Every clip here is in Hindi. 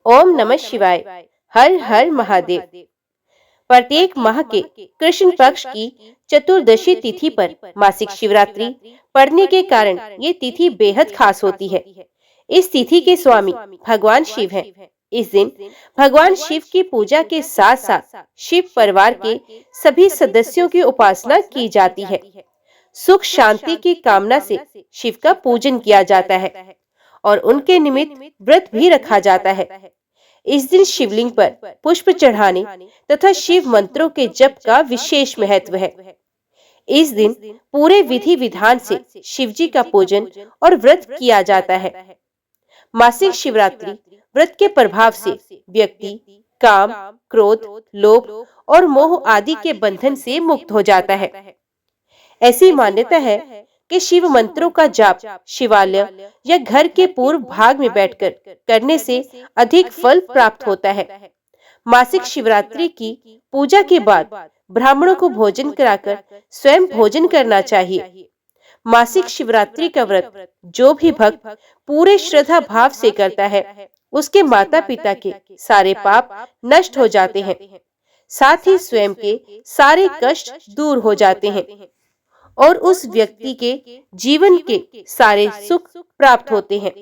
ओम नमः शिवाय। हर हर महादेव। प्रत्येक माह के कृष्ण पक्ष की चतुर्दशी तिथि पर मासिक शिवरात्रि पड़ने के कारण ये तिथि बेहद खास होती है। इस तिथि के स्वामी भगवान शिव हैं। इस दिन भगवान शिव की पूजा के साथ साथ शिव परिवार के सभी सदस्यों की उपासना की जाती है। सुख शांति की कामना से शिव का पूजन किया जाता है और उनके निमित्त व्रत भी रखा जाता है। इस दिन शिवलिंग पर पुष्प चढ़ाने तथा शिव मंत्रों के जप का विशेष महत्व है। इस दिन पूरे विधि विधान से शिव जी का पूजन और व्रत किया जाता है। मासिक शिवरात्रि व्रत के प्रभाव से व्यक्ति काम, क्रोध, लोभ और मोह आदि के बंधन से मुक्त हो जाता है। ऐसी मान्यता है कि शिव मंत्रों का जाप शिवालय या घर के पूर्व भाग में बैठकर करने से अधिक फल प्राप्त होता है। मासिक शिवरात्रि की पूजा के बाद ब्राह्मणों को भोजन कराकर स्वयं भोजन करना चाहिए। मासिक शिवरात्रि का व्रत जो भी भक्त पूरे श्रद्धा भाव से करता है, उसके माता पिता के सारे पाप नष्ट हो जाते हैं, साथ ही स्वयं के सारे कष्ट दूर हो जाते हैं और उस व्यक्ति के जीवन के सारे सुख प्राप्त होते हैं।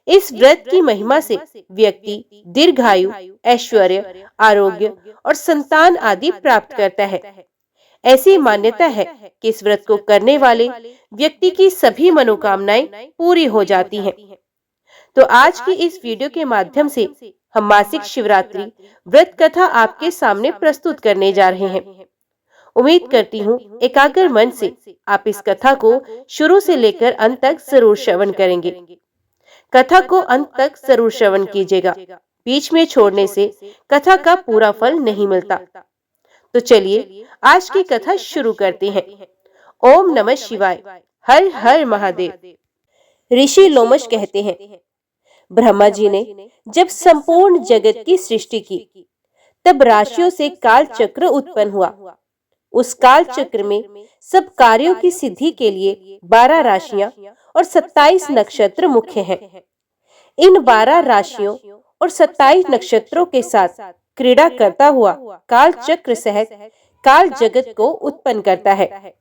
इस व्रत की महिमा से व्यक्ति दीर्घायु, ऐश्वर्य, आरोग्य और संतान आदि प्राप्त करता है। ऐसी मान्यता है कि इस व्रत को करने वाले व्यक्ति की सभी मनोकामनाएं पूरी हो जाती हैं। तो आज की इस वीडियो के माध्यम से हम मासिक शिवरात्रि व्रत कथा आपके सामने प्रस्तुत करने जा रहे हैं। उम्मीद करती हूँ एकाग्र मन से आप इस कथा को शुरू से लेकर अंत तक जरूर श्रवण करेंगे। कथा को अंत तक जरूर श्रवण कीजिएगा। बीच में छोड़ने से कथा का पूरा फल नहीं मिलता। तो चलिए आज की कथा शुरू करते हैं। ओम नमः शिवाय। हर हर महादेव। ऋषि लोमश कहते हैं, ब्रह्मा जी ने जब संपूर्ण जगत की सृष्टि की, तब राशियों से काल चक्र उत्पन्न हुआ। उस काल चक्र में सब कार्यों की सिद्धि के लिए 12 राशियां और 27 नक्षत्र मुख्य हैं। इन 12 राशियों और 27 नक्षत्रों के साथ क्रीड़ा करता हुआ काल चक्र सहित काल जगत को उत्पन्न करता है।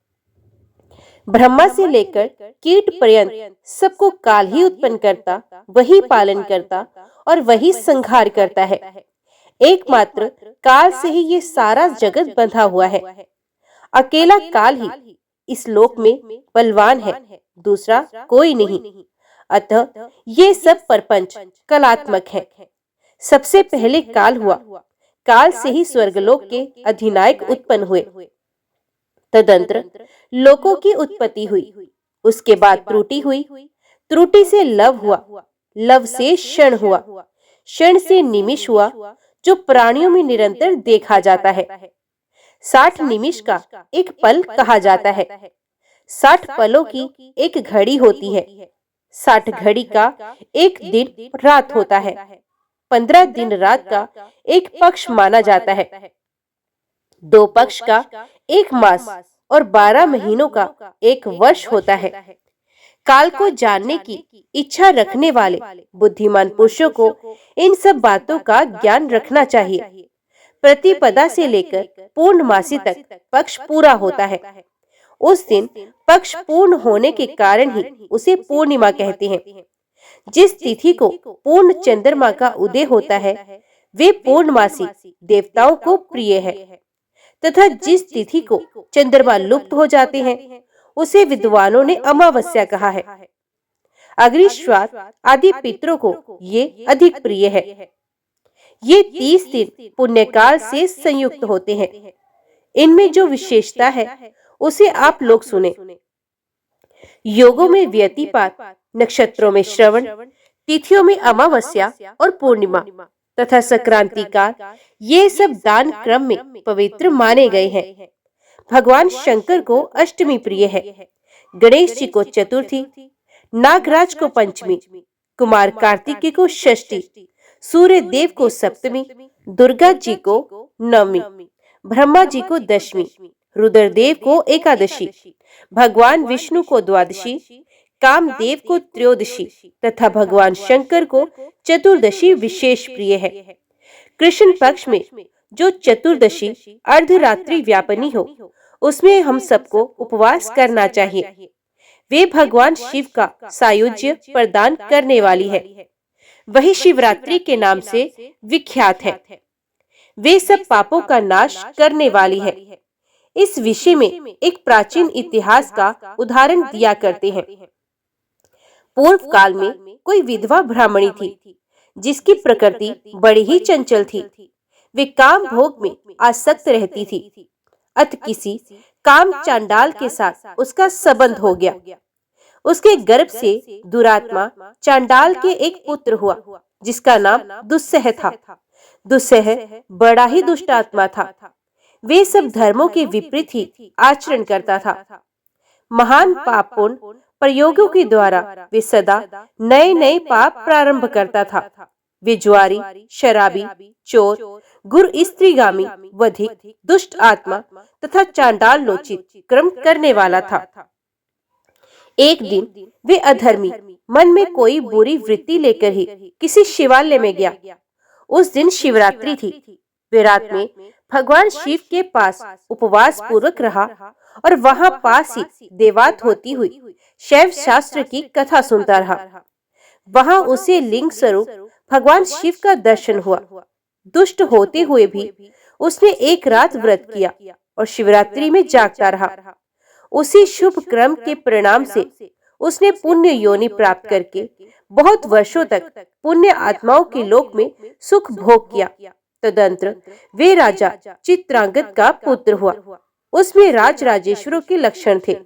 ब्रह्मा से लेकर कीट पर्यंत सबको काल ही उत्पन्न करता, वही पालन करता और वही संहार करता है। एकमात्र काल से ही ये सारा जगत बंधा हुआ है। अकेला काल ही इस लोक में बलवान है, दूसरा कोई नहीं। अतः ये सब प्रपंच कलात्मक है। सबसे पहले काल हुआ, काल से ही स्वर्गलोक के अधिनायक उत्पन्न हुए। तदंतर लोकों की उत्पत्ति हुई, उसके बाद त्रुटि हुई, त्रुटि से लव हुआ, लव से क्षण हुआ, क्षण से निमिष हुआ, जो प्राणियों में निरंतर देखा जाता है। 60 निमिष का एक पल कहा जाता है। 60 पलों की एक घड़ी होती है। 60 घड़ी का एक दिन रात होता है। 15 दिन रात का एक पक्ष माना जाता है। 2 पक्ष का एक मास और 12 महीनों का एक वर्ष होता है। काल को जानने की इच्छा रखने वाले बुद्धिमान पुरुषों को इन सब बातों का ज्ञान रखना चाहिए। प्रतिपदा से लेकर पूर्णमासी तक पक्ष पूरा होता है। उस दिन पक्ष पूर्ण होने के कारण ही उसे पूर्णिमा कहते हैं। जिस तिथि को पूर्ण चंद्रमा का उदय होता है, वे पूर्णमासी देवताओं को प्रिय है, तथा जिस तिथि को चंद्रमा लुप्त हो जाते हैं, उसे विद्वानों ने अमावस्या कहा है। अग्निश्वात आदि पितरों को ये अधिक प्रिय है। ये 30 दिन पुण्यकाल से संयुक्त होते हैं। इनमें जो विशेषता है उसे आप लोग सुने। योगों में व्यतिपात, नक्षत्रों में श्रवण, तिथियों में अमावस्या और पूर्णिमा तथा संक्रांति काल, ये सब दान क्रम में पवित्र माने गए हैं। भगवान शंकर को अष्टमी प्रिय है, गणेश जी को चतुर्थी, नागराज को पंचमी, कुमार कार्तिकेय को षष्ठी, सूर्य देव को सप्तमी, दुर्गा जी को नवमी, ब्रह्मा जी को दशमी, रुद्रदेव को एकादशी, भगवान विष्णु को द्वादशी, कामदेव को त्रयोदशी तथा भगवान शंकर को चतुर्दशी विशेष प्रिय है। कृष्ण पक्ष में जो चतुर्दशी अर्धरात्रि व्यापनी हो, उसमें हम सबको उपवास करना चाहिए। वे भगवान शिव का सायुज्य प्रदान करने वाली है। वही शिवरात्रि के नाम से विख्यात है। वे सब पापों का नाश करने वाली है। इस विषय में एक प्राचीन इतिहास का उदाहरण दिया करते हैं। पूर्व काल में कोई विधवा ब्राह्मणी थी, जिसकी प्रकृति बड़ी ही चंचल थी। वे काम भोग में आसक्त रहती थी। अत किसी काम चांडाल के साथ उसका संबंध हो गया। उसके गर्भ से दुरात्मा चांडाल के एक पुत्र हुआ, जिसका नाम दुस्सह था। दुस्सह बड़ा ही दुष्ट आत्मा था। वे सब धर्मों के विपरीत ही आचरण करता था। महान पापपूर्ण प्रयोगों के द्वारा वे सदा नए नए पाप प्रारंभ करता था। वे जुआरी, शराबी, चोर, गुर स्त्रीगामी, वधिक, दुष्ट आत्मा तथा चांडाल लोचित कर्म करने वाला था। एक दिन वे अधर्मी मन में कोई बुरी वृत्ति लेकर ही किसी शिवालय में गया। उस दिन शिवरात्रि थी। वे रात में भगवान शिव के पास उपवास पूर्वक रहा और वहां पास ही देवात होती हुई शैव शास्त्र की कथा सुनता रहा। वहां उसे लिंग स्वरूप भगवान शिव का दर्शन हुआ। दुष्ट होते हुए भी उसने एक रात व्रत किया और शिवरात्रि में जागता रहा। उसी शुभ क्रम के परिणाम से उसने पुण्य योनि प्राप्त करके बहुत वर्षों तक पुण्य आत्माओं के लोक में सुख भोग किया। तदंतर वे राजा चित्रांगद का पुत्र हुआ। उसमें राज राजेश्वरों के लक्षण थे।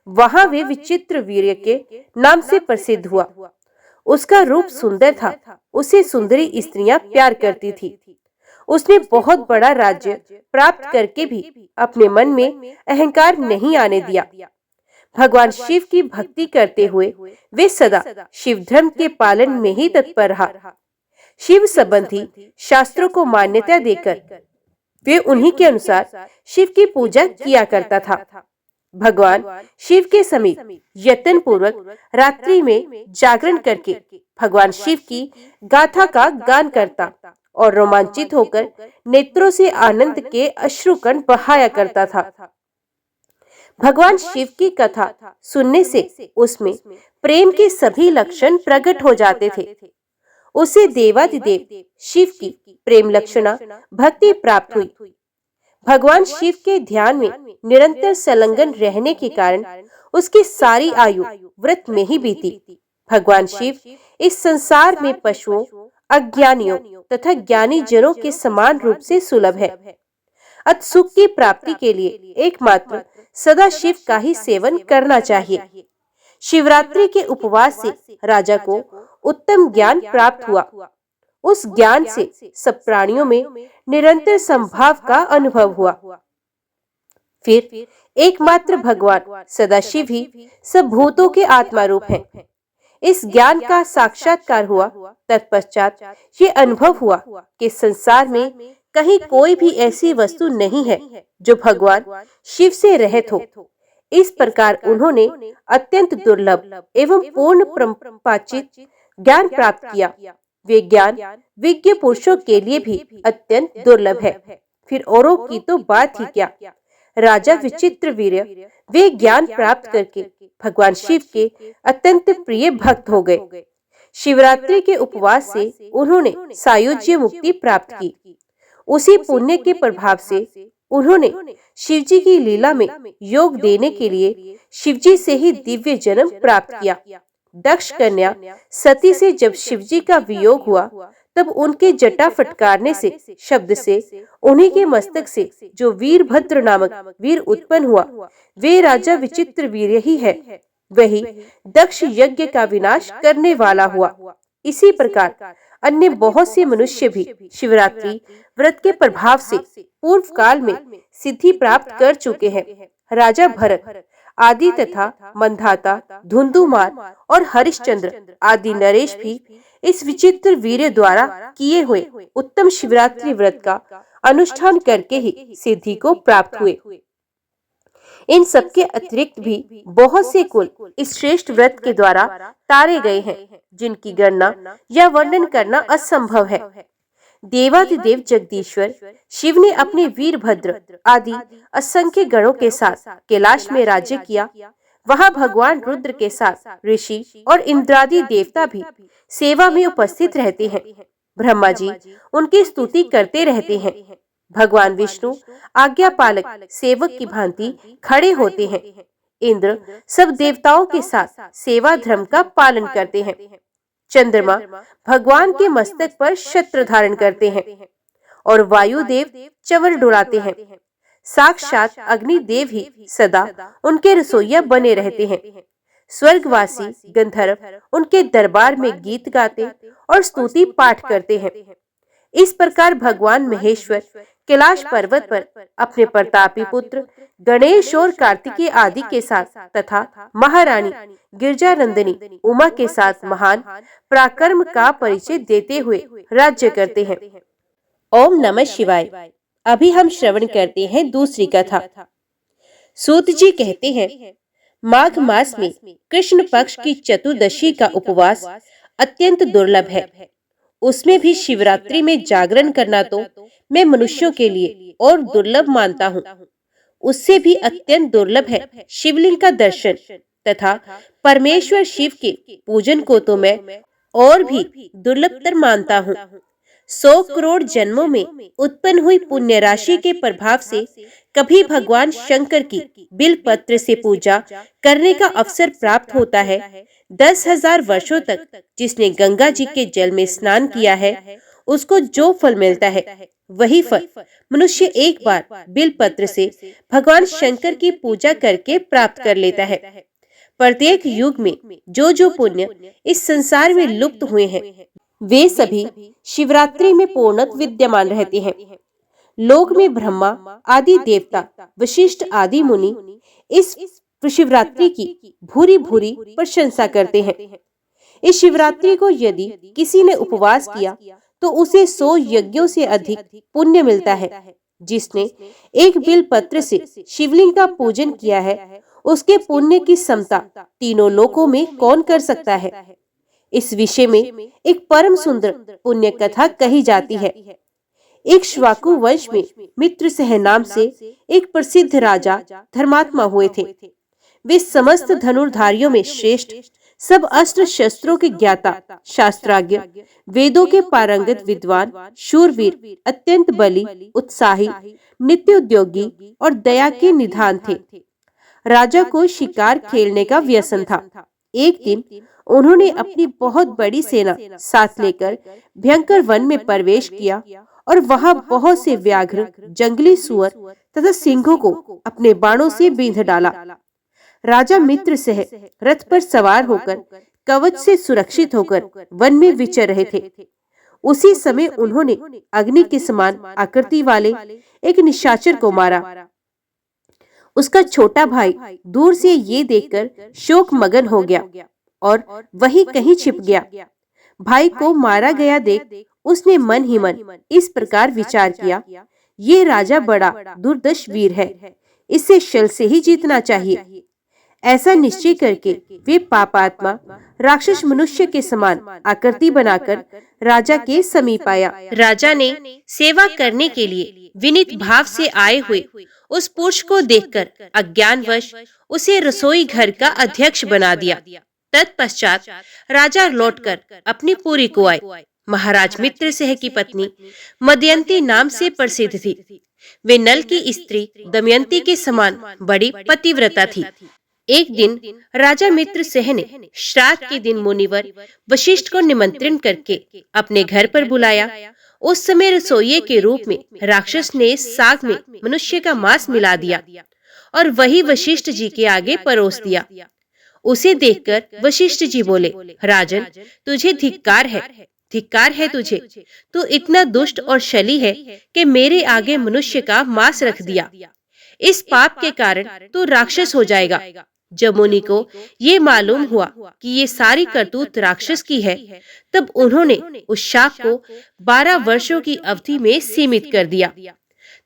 वहां वे विचित्र वीर्य के नाम से प्रसिद्ध हुआ। उसका रूप सुंदर था। उसे सुंदरी स्त्रियां प्यार करती थी। उसने बहुत बड़ा राज्य प्राप्त करके भी अपने मन में अहंकार नहीं आने दिया। भगवान शिव की भक्ति करते हुए वे सदा शिव धर्म के पालन में ही तत्पर रहा। शिव संबंधी शास्त्रों को मान्यता देकर वे उन्हीं के अनुसार शिव की पूजा किया करता था। भगवान शिव के समीप यत्न पूर्वक रात्रि में जागरण करके भगवान शिव की गाथा का गान करता और रोमांचित होकर नेत्रों से आनंद के अश्रुकण बहाया करता था। भगवान शिव की कथा सुनने से उसमें प्रेम के सभी लक्षण प्रकट हो जाते थे। उसे देवाधिदेव शिव की प्रेम लक्षणा भक्ति प्राप्त हुई। भगवान शिव के ध्यान में निरंतर संलग्न रहने के कारण उसकी सारी आयु व्रत में ही बीती। भगवान शिव इस संसार में पशुओं, अज्ञानियों तथा ज्ञानी जनों के समान रूप से सुलभ है। अत सुख की प्राप्ति के लिए एकमात्र सदा शिव का ही सेवन करना चाहिए। शिवरात्रि के उपवास से राजा को उत्तम ज्ञान प्राप्त हुआ। उस ज्ञान से सब प्राणियों में निरंतर संभाव का अनुभव हुआ। फिर एकमात्र भगवान सदाशिव ही सब भूतों के आत्मा रूप हैं। इस ज्ञान का साक्षात्कार हुआ। तत्पश्चात ये अनुभव हुआ कि संसार में कहीं कोई भी ऐसी वस्तु नहीं है जो भगवान शिव से रहित हो। इस प्रकार उन्होंने अत्यंत दुर्लभ एवं पूर्ण परमपाचित ज्ञान प्राप्त किया। वे ज्ञान विज्ञ पुरुषों के लिए भी अत्यंत दुर्लभ है। फिर औरों की तो बात ही क्या। राजा विचित्र वीर्य वे ज्ञान प्राप्त करके भगवान शिव के अत्यंत प्रिय भक्त हो गए। शिवरात्रि के उपवास से उन्होंने सायुज्य मुक्ति प्राप्त की। उसी पुण्य के प्रभाव से उन्होंने शिवजी की लीला में योग देने के लिए शिवजी से ही दिव्य जन्म प्राप्त किया। दक्ष कन्या सती से जब शिवजी का वियोग हुआ, तब उनके जटा फटकारने से शब्द से उन्हीं के मस्तक से जो वीरभद्र नामक वीर उत्पन्न हुआ, वे राजा विचित्र वीर्य ही है। वही दक्ष यज्ञ का विनाश करने वाला हुआ। इसी प्रकार अन्य बहुत से मनुष्य भी शिवरात्रि व्रत के प्रभाव से पूर्व काल में सिद्धि प्राप्त कर चुके हैं। राजा भरत आदि तथा मंधाता, धुंधुमार और हरिश्चंद्र आदि नरेश भी इस विचित्र वीर्य द्वारा किए हुए उत्तम शिवरात्रि व्रत का अनुष्ठान करके ही सिद्धि को प्राप्त हुए। इन सबके अतिरिक्त भी बहुत से कुल इस श्रेष्ठ व्रत के द्वारा तारे गए हैं, जिनकी गणना या वर्णन करना असंभव है। देवाधिदेव जगदीश्वर शिव ने अपने वीरभद्र आदि असंख्य गणों के साथ कैलाश में राज्य किया। वहां भगवान रुद्र के साथ ऋषि और इंद्रादि देवता भी सेवा में उपस्थित रहते हैं। ब्रह्मा जी उनकी स्तुति करते रहते हैं। भगवान विष्णु आज्ञा पालक सेवक की भांति खड़े होते हैं। इंद्र सब देवताओं के साथ सेवा धर्म का पालन करते हैं। चंद्रमा भगवान के मस्तक पर छत्र धारण करते हैं और वायुदेव चंवर डुलाते हैं। साक्षात अग्निदेव ही सदा उनके रसोइया बने रहते हैं। स्वर्गवासी गंधर्व उनके दरबार में गीत गाते और स्तुति पाठ करते हैं। इस प्रकार भगवान महेश्वर कैलाश पर्वत पर अपने प्रतापी पुत्र गणेश और कार्तिकेय आदि के साथ तथा महारानी गिरजानंदिनी उमा के साथ महान पराक्रम का परिचय देते हुए राज्य करते हैं। ओम नमः शिवाय। अभी हम श्रवण करते हैं दूसरी कथा। सूत जी कहते हैं, माघ मास में कृष्ण पक्ष की चतुर्दशी का उपवास अत्यंत दुर्लभ है। उसमें भी शिवरात्रि में जागरण करना तो मैं मनुष्यों के लिए और दुर्लभ मानता हूँ। उससे भी अत्यंत दुर्लभ है शिवलिंग का दर्शन तथा परमेश्वर शिव के पूजन को तो मैं और भी दुर्लभतर मानता हूँ। 100 करोड़ जन्मों में उत्पन्न हुई पुण्य राशि के प्रभाव से कभी भगवान शंकर की बिलपत्र से पूजा करने का अवसर प्राप्त होता है। 10,000 वर्षों तक जिसने गंगा जी के जल में स्नान किया है, उसको जो फल मिलता है वही फल मनुष्य एक बार बिलपत्र से भगवान शंकर की पूजा करके प्राप्त कर लेता है। प्रत्येक युग में जो जो पुण्य इस संसार में लुप्त हुए हैं, वे सभी शिवरात्रि में पूर्णतः विद्यमान रहते हैं। लोक में ब्रह्मा आदि देवता, वशिष्ठ आदि मुनि इस शिवरात्रि की भूरी भूरी प्रशंसा करते हैं। इस शिवरात्रि को यदि किसी ने उपवास किया तो उसे 100 यज्ञों से अधिक पुण्य मिलता है। जिसने एक बिलपत्र से शिवलिंग का पूजन किया है, उसके पुण्य की समता तीनों लोकों में कौन कर सकता है। इस विषय में एक परम सुंदर पुण्य कथा कही जाती है। एक श्वाकु वंश में मित्रसेन नाम से एक प्रसिद्ध राजा धर्मात्मा हुए थे। वे समस्त धनुर्धारियों में श्रेष्ठ, सब अस्त्र शस्त्रों के ज्ञाता, शास्त्राज्ञ, वेदों के पारंगत विद्वान, शूरवीर, अत्यंत बली, उत्साही, नित्य उद्योगी और दया के निधान थे। राजा को शिकार खेलने का व्यसन था। एक दिन उन्होंने अपनी बहुत बड़ी सेना साथ लेकर भयंकर वन में प्रवेश किया और वहां बहुत से व्याघ्र, जंगली सुअर तथा सिंहों को अपने बाणों से बींध डाला। राजा मित्रसेन रथ पर सवार होकर कवच से सुरक्षित होकर वन में विचर रहे थे। उसी समय उन्होंने अग्नि के समान आकृति वाले एक निशाचर को मारा। उसका छोटा भाई दूर से ये देखकर शोक मगन हो गया और वहीं कहीं छिप गया। भाई को मारा गया देख उसने मन ही मन इस प्रकार विचार किया, ये राजा बड़ा दुर्दश वीर है, इसे शल से ही जीतना चाहिए। ऐसा निश्चय करके वे पापात्मा राक्षस मनुष्य के समान आकृति बनाकर राजा के समीप आया। राजा ने सेवा करने के लिए विनीत भाव से आए हुए उस पुरुष को देखकर अज्ञानवश उसे रसोई घर का अध्यक्ष बना दिया। तत्पश्चात राजा लौटकर अपनी पुरी को आए। महाराज मित्रसेन की पत्नी मदयंती नाम से प्रसिद्ध थी। वे नल की स्त्री दमयंती के समान बड़ी पतिव्रता थी। एक दिन राजा मित्रसेन ने श्राद्ध के दिन मुनिवर वशिष्ठ को निमंत्रण करके अपने घर पर बुलाया। उस समय रसोइये के रूप में राक्षस ने साग में मनुष्य का मांस मिला दिया और वही वशिष्ठ जी के आगे परोस दिया। उसे देखकर वशिष्ठ जी बोले, राजन, तुझे धिक्कार है, धिक्कार है तुझे। तू इतना दुष्ट और शली है कि मेरे आगे मनुष्य का मांस रख दिया। इस पाप के कारण तू राक्षस हो जाएगा। जब मुनि को ये मालूम हुआ कि ये सारी करतूत राक्षस की है, तब उन्होंने उस शाप को 12 वर्षों की अवधि में सीमित कर दिया।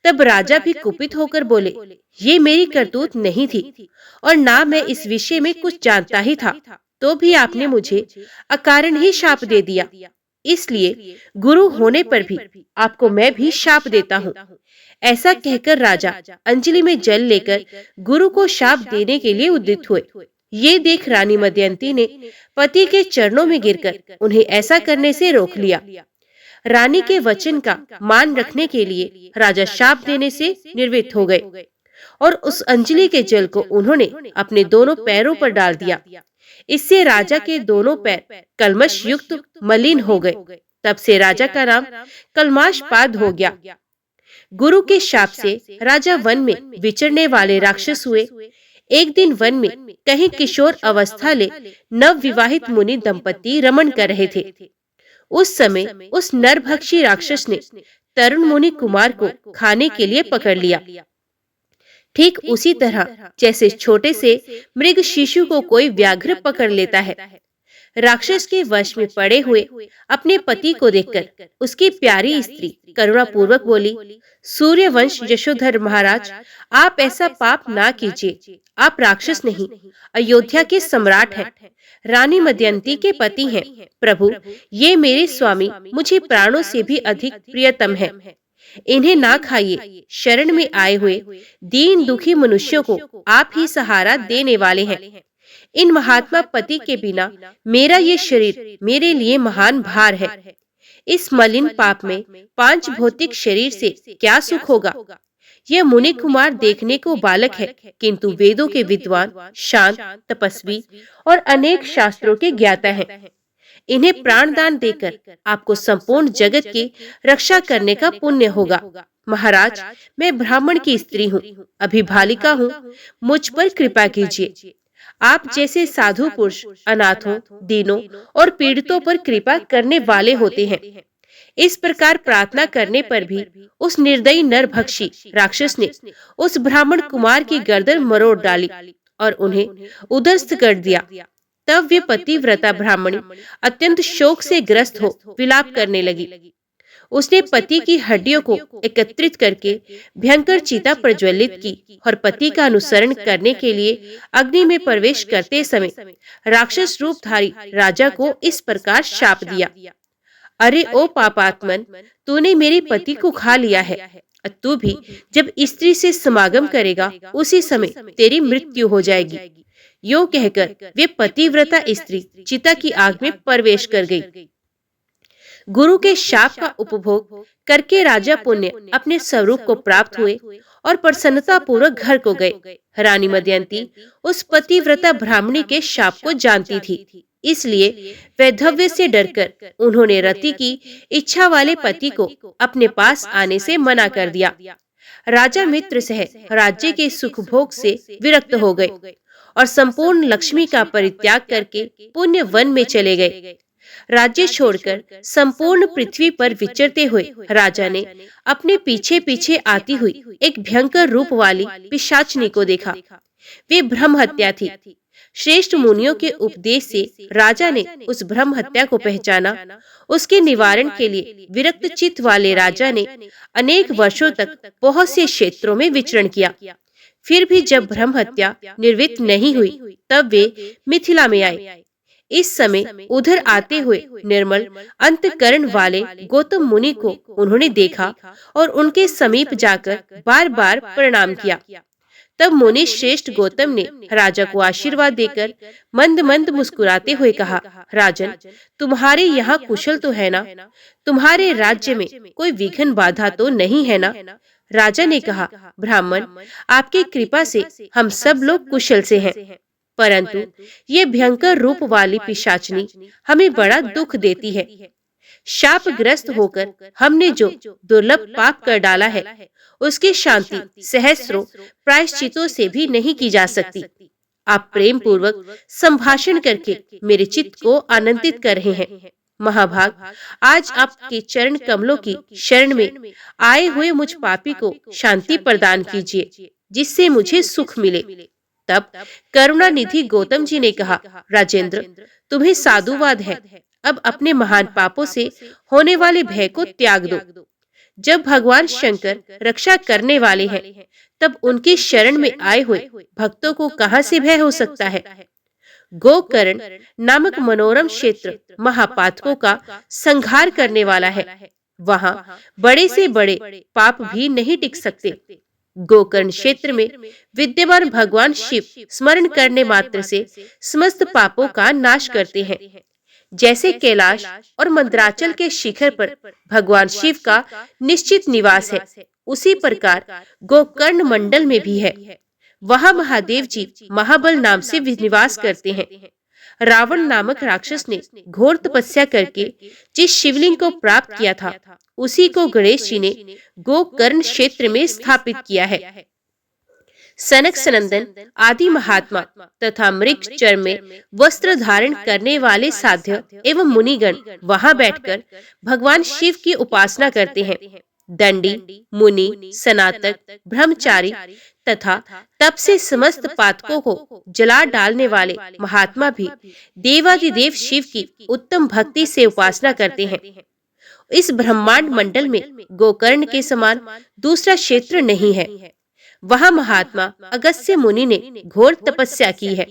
तब राजा भी कुपित होकर बोले, ये मेरी करतूत नहीं थी और ना मैं इस विषय में कुछ जानता ही था, तो भी आपने मुझे अकारण ही शाप दे दिया। इसलिए गुरु होने पर भी आपको मैं भी शाप देता हूँ। ऐसा कहकर राजा अंजलि में जल लेकर गुरु को शाप देने के लिए उद्यत हुए। ये देख रानी मदयंती ने पति के चरणों में गिरकर उन्हें ऐसा करने से रोक लिया। रानी के वचन का मान रखने के लिए राजा शाप देने से निर्वृत्त हो गए और उस अंजलि के जल को उन्होंने अपने दोनों पैरों पर डाल दिया। इससे राजा के दोनों पैर कलमश युक्त मलिन हो गए। तब से राजा का नाम कलमाशपाद हो गया। गुरु के शाप से राजा वन में विचरने वाले राक्षस हुए। एक दिन वन में कहीं किशोर अवस्था ले नव विवाहित मुनि दंपति रमण कर रहे थे। उस समय उस नरभक्षी राक्षस ने तरुण मुनि कुमार को खाने के लिए पकड़ लिया। ठीक उसी तरह जैसे छोटे से मृग शिशु को कोई व्याघ्र पकड़ लेता है। राक्षस के वश में पड़े हुए अपने पति को देखकर उसकी प्यारी स्त्री करुणा पूर्वक बोली, सूर्यवंश यशोधर महाराज, आप ऐसा पाप ना कीजिए। आप राक्षस नहीं, अयोध्या के सम्राट हैं, रानी मदयंती के पति हैं। प्रभु, ये मेरे स्वामी मुझे प्राणों से भी अधिक प्रियतम है। इन्हें ना खाइए। शरण में आए हुए दीन दुखी मनुष्यों को आप ही सहारा देने वाले हैं। इन महात्मा पति के बिना मेरा ये शरीर मेरे लिए महान भार है। इस मलिन पाप में 5 भौतिक शरीर से क्या सुख होगा। यह मुनि कुमार देखने को बालक है, किंतु वेदों के विद्वान, शांत, तपस्वी और अनेक शास्त्रों के ज्ञाता हैं। इन्हें प्राण दान देकर आपको संपूर्ण जगत की रक्षा करने का पुण्य होगा। महाराज, मैं ब्राह्मण की स्त्री हूँ, अभी बालिका हूँ, मुझ पर कृपा कीजिए। आप जैसे साधु पुरुष अनाथों, दीनों और पीड़ितों पर कृपा करने वाले होते हैं। इस प्रकार प्रार्थना करने पर भी उस निर्दयी नरभक्षी राक्षस ने उस ब्राह्मण कुमार की गर्दन मरोड़ डाली और उन्हें उधरस्थ कर दिया। तब वे पतिव्रता ब्राह्मणी अत्यंत शोक से ग्रस्त हो विलाप करने लगी। उसने पति की हड्डियों को एकत्रित करके भयंकर चिता प्रज्वलित की और पति का अनुसरण करने के लिए अग्नि में प्रवेश करते समय राक्षस रूपधारी राजा को इस प्रकार शाप दिया, अरे ओ पापात्मन, तूने मेरे पति को खा लिया है। तू भी जब स्त्री से समागम करेगा उसी समय तेरी मृत्यु हो जाएगी। यो कहकर वे पतिव्रता स्त्री चिता की आग में प्रवेश कर गई। गुरु के शाप का उपभोग करके राजा पुण्य अपने स्वरूप को प्राप्त हुए और प्रसन्नता पूर्वक घर को गए। रानी मदयंती उस पतिव्रता ब्राह्मणी के शाप को जानती थी, इसलिए वैधव्य से डरकर उन्होंने रति की इच्छा वाले पति को अपने पास आने से मना कर दिया। राजा मित्र सह राज्य के सुख भोग से विरक्त हो गए और संपूर्ण लक्ष्मी का परित्याग करके पुण्य वन में चले गए। राज्य छोड़कर संपूर्ण पृथ्वी पर विचरते हुए राजा ने अपने पीछे पीछे आती हुई एक भयंकर रूप वाली पिशाचनी को देखा। वे ब्रह्म हत्या थी। श्रेष्ठ मुनियों के उपदेश से राजा ने उस ब्रह्म हत्या को पहचाना। उसके निवारण के लिए विरक्त चित्त वाले राजा ने अनेक वर्षों तक बहुत से क्षेत्रों में विचरण किया। फिर भी जब ब्रह्म हत्या निवृत्त नहीं हुई, तब वे मिथिला में आए। इस समय उधर आते हुए निर्मल अंतकरण वाले गौतम मुनि को उन्होंने देखा और उनके समीप जाकर बार बार प्रणाम किया। तब मुनि श्रेष्ठ गौतम ने राजा को आशीर्वाद देकर मंद मंद मुस्कुराते हुए कहा, राजन, तुम्हारे यहाँ कुशल तो है ना? तुम्हारे राज्य में कोई विघ्न बाधा तो नहीं है ना? राजा ने कहा, ब्राह्मण, आपकी कृपा से हम सब लोग कुशल से हैं, परंतु ये भयंकर रूप वाली पिशाचनी हमें बड़ा दुख देती है। शापग्रस्त होकर हमने जो दुर्लभ पाप कर डाला है, उसकी शांति सहस्रों प्रायश्चितों से भी नहीं की जा सकती। आप प्रेम पूर्वक संभाषण करके मेरे चित्त को आनंदित कर रहे हैं। महाभाग, आज आपके चरण कमलों की शरण में आए हुए मुझ पापी को शांति प्रदान कीजिए, जिससे मुझे सुख मिले। तब करुणा निधि गौतम जी ने कहा, राजेंद्र, तुम्हें साधुवाद है। अब अपने महान पापों से होने वाले भय को त्याग दो। जब भगवान शंकर रक्षा करने वाले हैं, तब उनकी शरण में आए हुए भक्तों को कहां से भय हो सकता है। गोकर्ण नामक मनोरम क्षेत्र महापातकों का संहार करने वाला है। वहां बड़े से बड़े पाप भी नहीं टिक सकते। गोकर्ण क्षेत्र में विद्यमान भगवान शिव स्मरण करने मात्र से समस्त पापों का नाश करते हैं। जैसे कैलाश और मंदराचल के शिखर पर भगवान शिव का निश्चित निवास है, उसी प्रकार गोकर्ण मंडल में भी है। वहां महादेव जी महाबल नाम से निवास करते हैं। रावण नामक राक्षस ने घोर तपस्या करके जिस शिवलिंग को प्राप्त किया था, उसी को गणेश जी ने गोकर्ण क्षेत्र में स्थापित किया है। सनक सनंदन आदि महात्मा तथा मृग चर्म में वस्त्र धारण करने वाले साध्य एवं मुनिगण वहां बैठकर भगवान शिव की उपासना करते हैं। दंडी, मुनि, सनातक, ब्रह्मचारी तथा तप से समस्त पातकों को जला डालने वाले महात्मा भी देवादिदेव शिव की उत्तम भक्ति से उपासना करते हैं। इस ब्रह्मांड मंडल में गोकर्ण के समान दूसरा क्षेत्र नहीं है। वहां महात्मा अगस्त्य मुनि ने घोर तपस्या की है।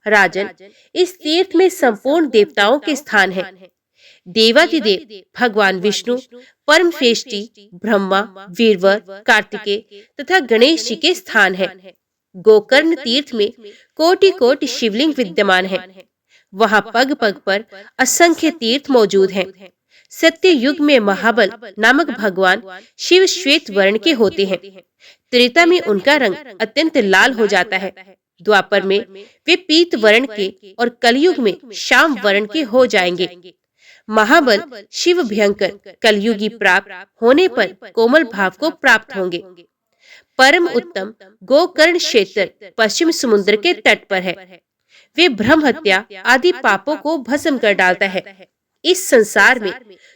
राजन, इस तीर्थ में संपूर्ण देवताओं के स्थान है। देवादिदेव भगवान विष्णु, परमश्रेष्ठी, ब्रह्मा, वीरवर, कार्तिकेय तथा गणेश जी के स्थान है। गोकर्ण तीर्थ में कोटि कोटि शिवलिंग विद्यमान है। वहां पग पग पर असंख्य तीर्थ मौजूद हैं। सत्य युग में महाबल नामक भगवान शिव श्वेत वर्ण के होते हैं। त्रेता में उनका रंग अत्यंत लाल हो जाता है। द्वापर में वे पीत वर्ण के और कलयुग में श्याम वर्ण के हो जाएंगे। महाबल शिव भयंकर कलयुगी प्राप्त होने पर कोमल भाव को प्राप्त होंगे। परम उत्तम गोकर्ण क्षेत्र पश्चिम समुद्र के तट पर है। वे ब्रह्म हत्या आदि पापों को भस्म कर डालता है। इस संसार में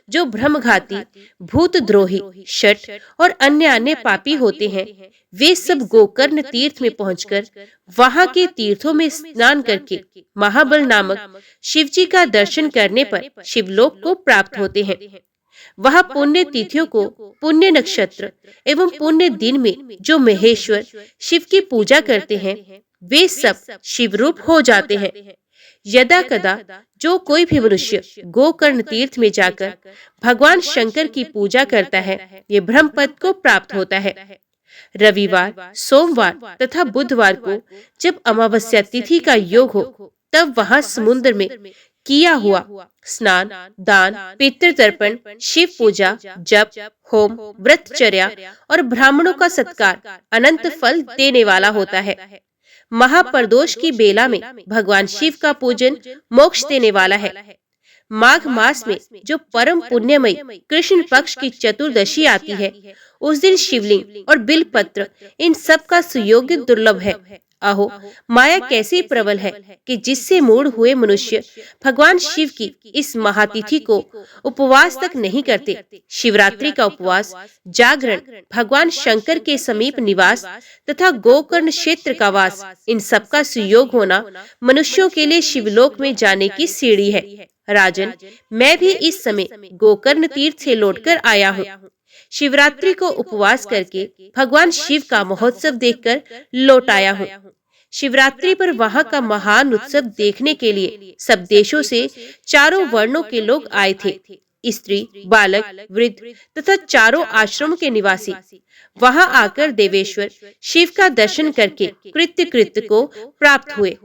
जो ब्रह्मघाती, भूतद्रोही, शठ और अन्य अन्य पापी होते हैं, वे सब गोकर्ण तीर्थ में पहुंचकर वहां के तीर्थों में स्नान करके महाबल नामक शिवजी का दर्शन करने पर शिवलोक को प्राप्त होते हैं। वहां पुण्य तिथियों को, पुण्य नक्षत्र एवं पुण्य दिन में जो महेश्वर शिव की पूजा करते हैं, वे सब शिवरूप हो जाते हैं। यदा कदा जो कोई भी मनुष्य गोकर्ण तीर्थ में जाकर भगवान शंकर की पूजा करता है, ये ब्रह्म पद को प्राप्त होता है। रविवार, सोमवार तथा बुधवार को जब अमावस्या तिथि का योग हो, तब वहां समुद्र में किया हुआ स्नान, दान, पितृतर्पण, शिव पूजा, जप, होम, व्रतचर्या और ब्राह्मणों का सत्कार अनंत फल देने वाला होता है। महाप्रदोष की बेला में भगवान शिव का पूजन मोक्ष देने वाला है। माघ मास में जो परम पुण्यमयी कृष्ण पक्ष की चतुर्दशी आती है, उस दिन शिवलिंग और बिलपत्र इन सब का सुयोग्य दुर्लभ है। अहो, माया कैसी प्रबल है कि जिससे मूढ़ हुए मनुष्य भगवान शिव की इस महातिथि को उपवास तक नहीं करते। शिवरात्रि का उपवास, जागरण, भगवान शंकर के समीप निवास तथा गोकर्ण क्षेत्र का वास, इन सब का सुयोग होना मनुष्यों के लिए शिवलोक में जाने की सीढ़ी है। राजन, मैं भी इस समय गोकर्ण तीर्थ से लौटकर आया हूँ। शिवरात्रि को उपवास करके भगवान शिव का महोत्सव देखकर लौट आया हूँ। शिवरात्रि पर वहां का महान उत्सव देखने के लिए सब देशों से चारों वर्णों के लोग आए थे। स्त्री, बालक, वृद्ध तथा चारों आश्रम के निवासी वहां आकर देवेश्वर शिव का दर्शन करके कृत्य कृत्य को प्राप्त हुए।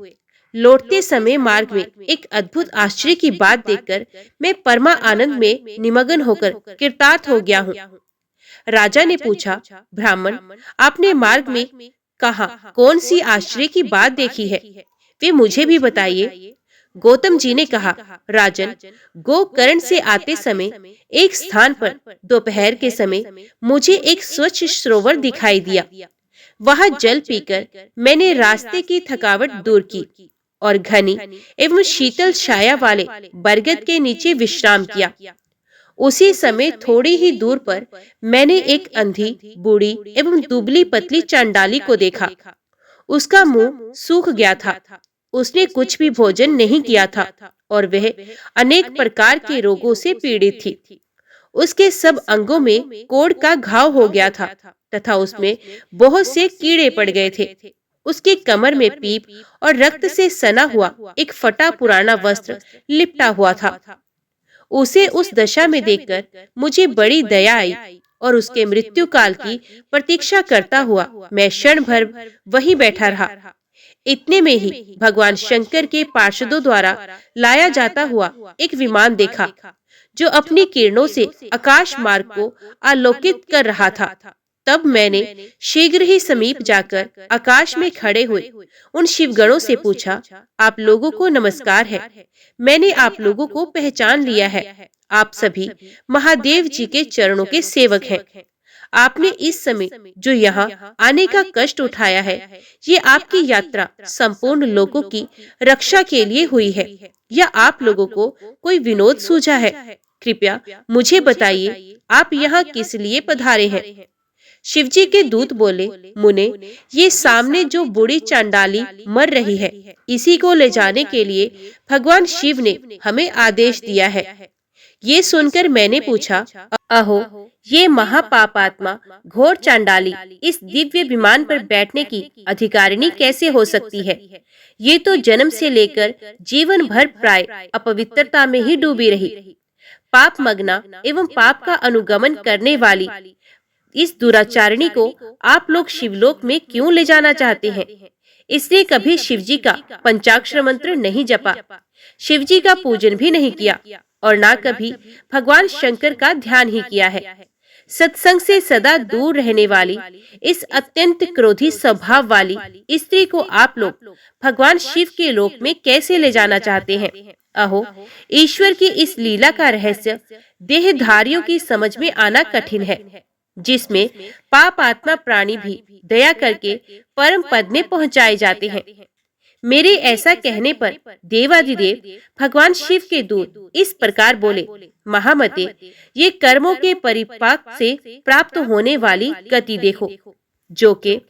लौटते समय मार्ग में एक अद्भुत आश्चर्य की बात देखकर मैं परमा आनंद में निमग्न होकर कृतार्थ हो गया हूँ। राजा ने पूछा, ब्राह्मण, आपने मार्ग में कहा कौन सी आश्चर्य की बात देखी है, वे मुझे भी बताइए। गौतम जी ने कहा, राजन, गोकर्ण से आते समय एक स्थान पर दोपहर के समय मुझे एक स्वच्छ सरोवर दिखाई दिया। वहां जल पीकर मैंने रास्ते की थकावट दूर की और घनी एवं शीतल छाया वाले बरगद के नीचे विश्राम किया। उसी समय थोड़ी ही दूर पर मैंने एक अंधी, बूढ़ी एवं दुबली पतली चांडाली को देखा। उसका मुंह सूख गया था। उसने कुछ भी भोजन नहीं किया था और वह अनेक प्रकार के रोगों से पीड़ित थी। उसके सब अंगों में कोढ़ का घाव हो गया था तथा उसमें बहुत से कीड़े पड़ गए थे। उसकी कमर में पीप और रक्त से सना हुआ एक फटा पुराना वस्त्र लिपटा हुआ था। उसे उस दशा में देखकर मुझे बड़ी दया आई और उसके मृत्यु काल की प्रतीक्षा करता हुआ मैं क्षण भर वहीं बैठा रहा। इतने में ही भगवान शंकर के पार्षदों द्वारा लाया जाता हुआ एक विमान देखा जो अपनी किरणों से आकाश मार्ग को आलोकित कर रहा था। तब मैंने शीघ्र ही समीप जाकर आकाश में खड़े हुए उन शिवगणों से पूछा, आप लोगों को नमस्कार है। मैंने आप लोगों को पहचान लिया है। आप सभी महादेव जी के चरणों के सेवक हैं। आपने इस समय जो यहाँ आने का कष्ट उठाया है, ये आपकी यात्रा संपूर्ण लोगों की रक्षा के लिए हुई है या आप लोगों को कोई विनोद सूझा है? कृपया मुझे बताइए, आप यहाँ किस लिए पधारे हैं? शिवजी के दूत बोले, मुने, ये सामने जो बूढ़ी चांडाली मर रही है, इसी को ले जाने के लिए भगवान शिव ने हमें आदेश दिया है। ये सुनकर मैंने पूछा, अहो, ये महापापात्मा घोर चांडाली इस दिव्य विमान पर बैठने की अधिकारिणी कैसे हो सकती है? ये तो जन्म से लेकर जीवन भर प्राय अपवित्रता में ही डूबी रही। पाप मग्ना एवं पाप का अनुगमन करने वाली इस दुराचारिणी को आप लोग शिवलोक में क्यों ले जाना चाहते हैं? इसने कभी शिवजी का पंचाक्षर मंत्र नहीं जपा, शिवजी का पूजन भी नहीं किया और ना कभी भगवान शंकर का ध्यान ही किया है। सत्संग से सदा दूर रहने वाली इस अत्यंत क्रोधी स्वभाव वाली स्त्री को आप लोग भगवान शिव के लोक में कैसे ले जाना चाहते हैं? अहो, ईश्वर की इस लीला का रहस्य देहधारियों की समझ में आना कठिन है, जिसमें पाप आत्मा प्राणी भी दया करके परम पद में पहुंचाए जाते हैं। मेरे ऐसा कहने पर देवाधिदेव भगवान शिव के दूत इस प्रकार बोले, महामते, ये कर्मों के परिपाक से प्राप्त होने वाली गति देखो, जो के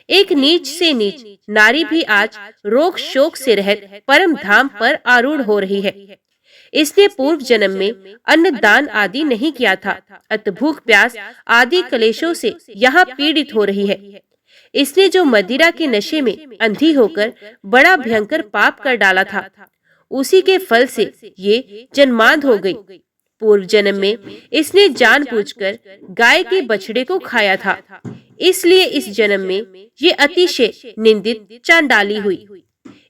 एक नीच से नीच नारी भी आज रोग शोक से रहित परम धाम पर आरूढ़ हो रही है। इसने पूर्व जन्म में अन्न दान आदि नहीं किया था, अतः भूख प्यास आदि कलेशों से यहाँ पीड़ित हो रही है। इसने जो मदिरा के नशे में अंधी होकर बड़ा भयंकर पाप कर डाला था, उसी के फल से ये जन्मांध हो गई। पूर्व जन्म में इसने जानबूझकर गाय के बछड़े को खाया था, इसलिए इस जन्म में ये अतिशय निंदित चांडाली हुई।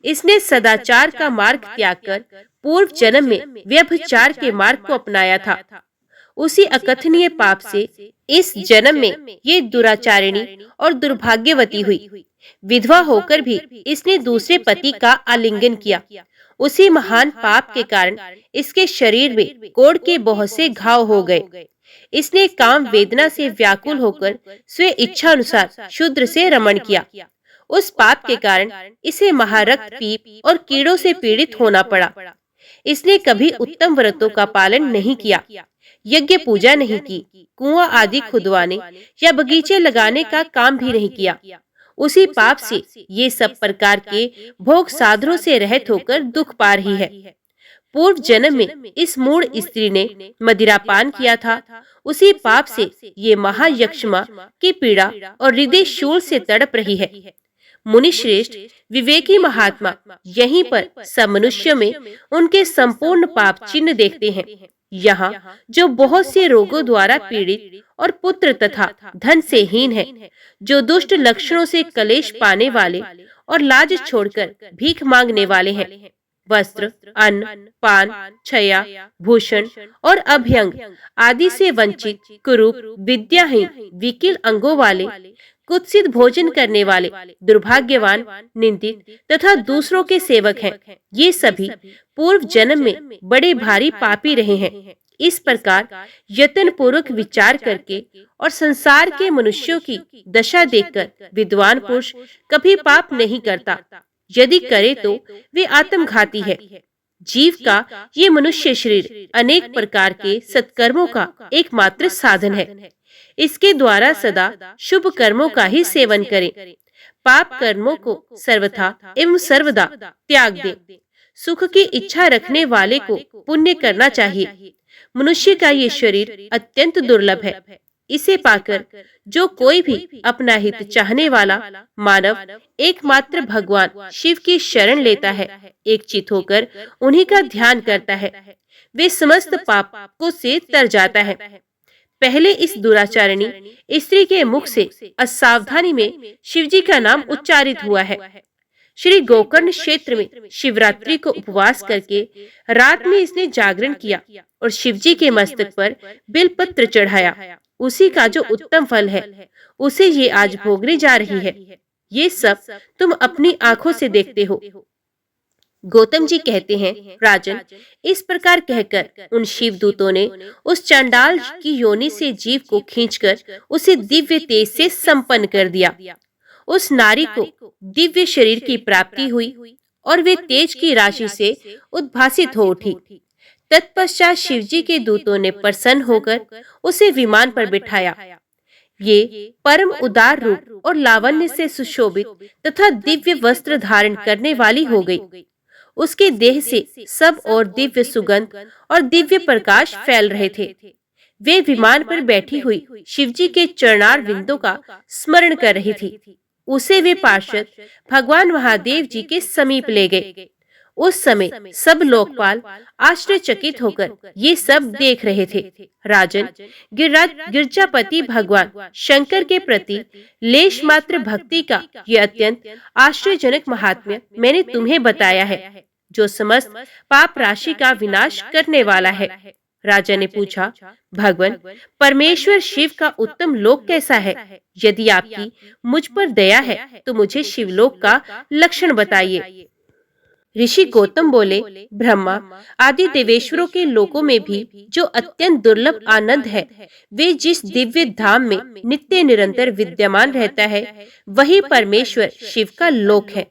इसने सदाचार का मार्ग त्याग कर पूर्व जन्म में व्यभिचार के मार्ग को अपनाया था। उसी अकथनीय पाप से इस जन्म में ये दुराचारिणी और दुर्भाग्यवती हुई। विधवा होकर भी इसने दूसरे पति का आलिंगन किया। उसी महान पाप के कारण इसके शरीर में कोढ़ के बहुत से घाव हो गए। इसने काम वेदना से व्याकुल होकर स्व इच्छा अनुसार शूद्र से रमण किया। उस पाप के कारण इसे महारक्त पीप और कीड़ों से पीड़ित होना पड़ा। इसने कभी उत्तम व्रतों का पालन नहीं किया, यज्ञ पूजा नहीं की, कुआं आदि खुदवाने या बगीचे लगाने का काम भी नहीं किया। उसी पाप से ये सब प्रकार के भोग साधनों से रहित होकर दुख पा रही है। पूर्व जन्म में इस मूढ़ स्त्री ने मदिरापान किया था। उसी पाप से ये महायक्षमा की पीड़ा और हृदय शूल से तड़प रही है। मुनिश्रेष्ठ विवेकी महात्मा यहीं पर सब मनुष्य में उनके संपूर्ण पाप चिन्ह देखते हैं। यहाँ जो बहुत से रोगों द्वारा पीड़ित और पुत्र तथा धन से हीन है, जो दुष्ट लक्षणों से कलेश पाने वाले और लाज छोड़कर भीख मांगने वाले हैं, वस्त्र, अन्न, पान, छया, भूषण और अभ्यंग आदि से वंचित, कुरूप, विद्याहीन, विकिल अंगों वाले, कुत्सित भोजन करने वाले, दुर्भाग्यवान, निंदित तथा दूसरों के सेवक हैं, ये सभी पूर्व जन्म में बड़े भारी पापी रहे हैं। इस प्रकार यत्न पूर्वक विचार करके और संसार के मनुष्यों की दशा देखकर विद्वान पुरुष कभी पाप नहीं करता, यदि करे तो वे आत्मघाती है। जीव का ये मनुष्य शरीर अनेक प्रकार के सत्कर्मों का एकमात्र साधन है। इसके द्वारा सदा शुभ कर्मों का ही सेवन करें। पाप कर्मों को सर्वथा एवं सर्वदा त्याग दें। सुख की इच्छा रखने वाले को पुण्य करना चाहिए। मनुष्य का ये शरीर अत्यंत दुर्लभ है। इसे पाकर जो कोई भी अपना हित चाहने वाला मानव एकमात्र भगवान शिव की शरण लेता है, एक चित होकर उन्हीं का ध्यान करता है, वे समस्त पापों से तर जाता है। पहले इस दुराचारिणी स्त्री के मुख से असावधानी में शिवजी का नाम उच्चारित हुआ है। श्री गोकर्ण क्षेत्र में शिवरात्रि को उपवास करके रात में इसने जागरण किया और शिवजी के मस्तक पर बिलपत्र चढ़ाया। उसी का जो उत्तम फल है उसे ये आज भोगने जा रही है। ये सब तुम अपनी आंखों से देखते हो। गौतम जी कहते हैं, राजन, इस प्रकार कहकर उन शिवदूतों ने उस चंडाल की योनि से जीव को खींचकर उसे दिव्य तेज से संपन्न कर दिया। उस नारी को दिव्य शरीर की प्राप्ति हुई और वे तेज की राशि से उद्भासित हो उठी। तत्पश्चात शिवजी के दूतों ने प्रसन्न होकर उसे विमान पर बिठाया। ये परम उदार रूप और लावण्य से सुशोभित तथा दिव्य वस्त्र धारण करने वाली हो गई। उसके देह से सब और दिव्य सुगंध और दिव्य प्रकाश फैल रहे थे। वे विमान पर बैठी हुई शिवजी के चरणार विंदों का स्मरण कर रही थी। उसे वे पार्षद भगवान महादेव जी के समीप ले गए। उस समय सब लोकपाल आश्चर्यचकित होकर ये सब देख रहे थे। राजन, गिरजापति भगवान शंकर के प्रति लेश मात्र भक्ति का ये अत्यंत आश्चर्यजनक महात्म्य मैंने तुम्हें बताया है, जो समस्त पाप राशि का विनाश करने वाला है। राजा ने पूछा, भगवान, परमेश्वर शिव का उत्तम लोक कैसा है? यदि आपकी मुझ पर दया है तो मुझे शिवलोक का लक्षण बताइए। ऋषि गौतम बोले, ब्रह्मा आदि देवेश्वरों के लोकों में भी जो अत्यंत दुर्लभ आनंद है, वे जिस दिव्य धाम में नित्य निरंतर विद्यमान रहता है, वही परमेश्वर शिव का लोक है,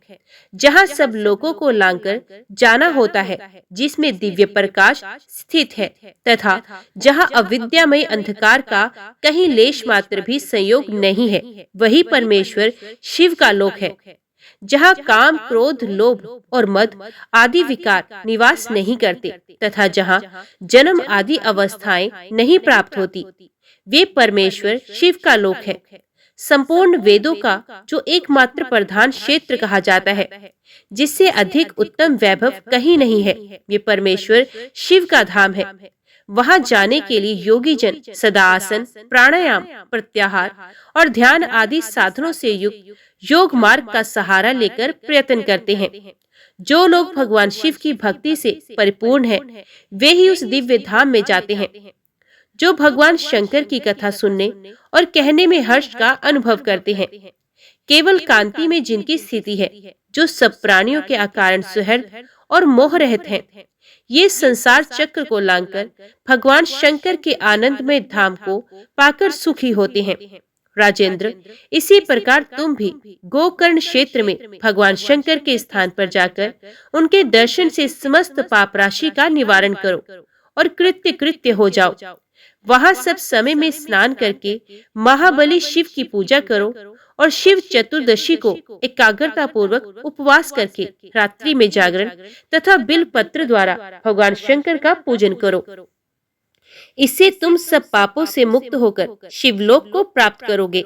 जहाँ सब लोगों को लांघकर जाना होता है, जिसमें दिव्य प्रकाश स्थित है तथा जहाँ अविद्यामय अंधकार का कहीं लेश मात्र भी संयोग नहीं है, वही परमेश्वर शिव का लोक है, जहाँ काम, क्रोध, लोभ और मद आदि विकार निवास नहीं करते तथा जहाँ जन्म आदि अवस्थाएं नहीं प्राप्त होती, वे परमेश्वर शिव का लोक है। संपूर्ण वेदों का जो एकमात्र प्रधान क्षेत्र कहा जाता है, जिससे अधिक उत्तम वैभव कहीं नहीं है, ये परमेश्वर शिव का धाम है। वहां जाने के लिए योगी जन सदा आसन, प्राणायाम, प्रत्याहार और ध्यान आदि साधनों से युक्त योग मार्ग का सहारा लेकर प्रयत्न करते हैं। जो लोग भगवान शिव की भक्ति से परिपूर्ण हैं, वे ही उस दिव्य धाम में जाते हैं। जो भगवान शंकर की कथा सुनने और कहने में हर्ष का अनुभव करते हैं, केवल कांति में जिनकी स्थिति है, जो सब प्राणियों के अकारण सुहृद और मोह रहित हैं, ये संसार चक्र को लांघकर भगवान शंकर के आनंदमय धाम को पाकर सुखी होते हैं। राजेंद्र, इसी प्रकार तुम भी गोकर्ण क्षेत्र में भगवान शंकर के स्थान पर जाकर उनके दर्शन से समस्त पाप राशि का निवारण करो और कृत्य हो जाओ। वहां सब समय में स्नान करके महाबली शिव की पूजा करो और शिव चतुर्दशी को एकाग्रता पूर्वक उपवास करके रात्रि में जागरण तथा बिल पत्र द्वारा भगवान शंकर का पूजन करो। इससे तुम सब पापों से मुक्त होकर शिवलोक को प्राप्त करोगे।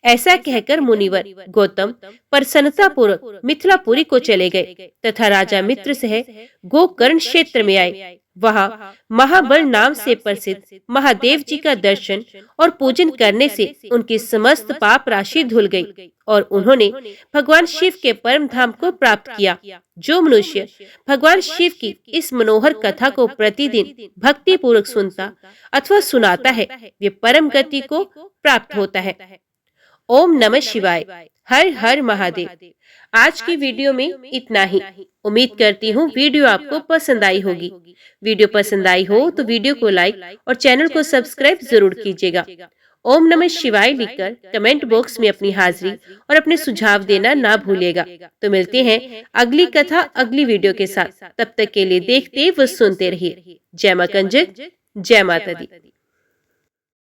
ऐसा कहकर मुनिवर गौतम प्रसन्नता पूर्वक मिथिलापुरी को चले गए तथा राजा मित्र सह गोकर्ण क्षेत्र में आए। वहां महाबल नाम से प्रसिद्ध महादेव जी का दर्शन और पूजन करने से उनकी समस्त पाप राशि धुल गई और उन्होंने भगवान शिव के परम धाम को प्राप्त किया। जो मनुष्य भगवान शिव की इस मनोहर कथा को प्रतिदिन भक्ति पूर्वक सुनता अथवा सुनाता है, वे परम गति को प्राप्त होता है। ओम नमः शिवाय। हर हर महादेव। आज की वीडियो में इतना ही। उम्मीद करती हूँ वीडियो आपको पसंद आई होगी। वीडियो पसंद आई हो तो वीडियो को लाइक और चैनल को सब्सक्राइब जरूर कीजिएगा। ओम नमः शिवाय लिखकर कमेंट बॉक्स में अपनी हाजिरी और अपने सुझाव देना ना भूलिएगा। तो मिलते हैं अगली कथा अगली वीडियो के साथ। तब तक के लिए देखते व सुनते रहिए। जय मां कंजक, जय माता दी।